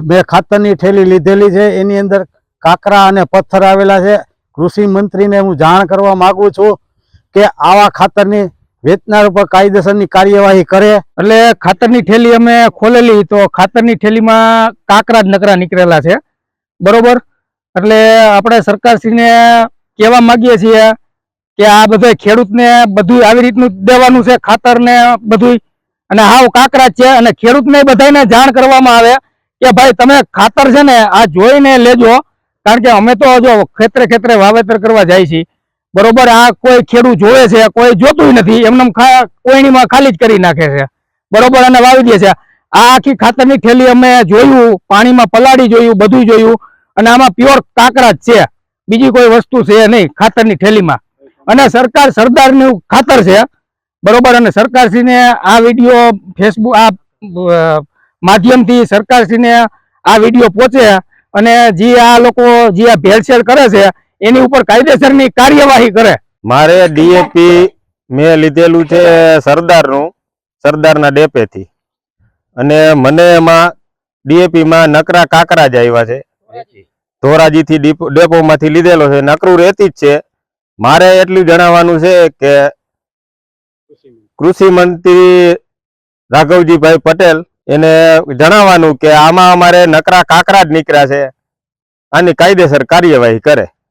મેં ખાતરની થેલી લીધેલી છે, એની અંદર કાકરા અને પથ્થર આવેલા છે। કૃષિ મંત્રીને હું જાણ કરવા માંગુ છું કે આવા ખાતરની વેચનાર ઉપર કાયદેસરની કાર્યવાહી કરે। એટલે ખાતરની થેલી અમે ખોલેલી તો ખાતરની થેલીમાં કાકરા જ નકરા નીકળેલા છે, બરોબર। એટલે આપણે સરકારશ્રીને કહેવા માંગીએ છીએ કે આ બધા ખેડૂતને બધું આવી રીતનું દેવાનું છે ખાતર ને બધું, અને હાવ કાકરા જ છે। અને ખેડૂતને બધાને જાણ કરવામાં આવે કે ભાઈ તમે ખાતર છે ને આ જોઈને લેજો, કારણ કે અમે તો જો ખેતરે ખેતરે વાવેતર કરવા જાય છીએ, બરોબર। આ કોઈ ખેડૂત જોવે છે, કોઈ જોતું નથી, એમને કોઈનીમાં ખાલી જ કરી નાખે છે, બરોબર, અને વાવી દે છે। આ આખી ખાતરની થેલી અમે જોયું, પાણીમાં પલાળી જોયું, બધું જોયું, અને આમાં પ્યોર કાકરા જ છે, બીજી કોઈ વસ્તુ છે નહીં ખાતરની થેલીમાં। અને સરકાર સરદારનું ખાતર છે, બરોબર। અને સરકારશ્રીને આ વિડીયો ફેસબુક આ માધ્યમથી સરકારશ્રીને આ વિડીયો પહોંચે, અને જે આ લોકો જે આ ભેળસેળ કરે છે એની ઉપર કાયદેસરની કાર્યવાહી કરે। મારે ડીએપી મેં લીધેલું છે સરદારના ડેપેથી, અને મને એમાં ડીએપીમાં નકરા કાકરા જ આવ્યા છે। ધોરાજીથી ડેપોમાંથી લીધેલો છે, નકરું રેતી જ છે। મારે એટલું જણાવવાનું છે કે કૃષિ મંત્રી રાઘવજીભાઈ પટેલ એને જણાવવાનું કે આમાં અમારે નકરા કાકરા જ નીકળ્યા છે, આની કાયદેસર કાર્યવાહી કરે।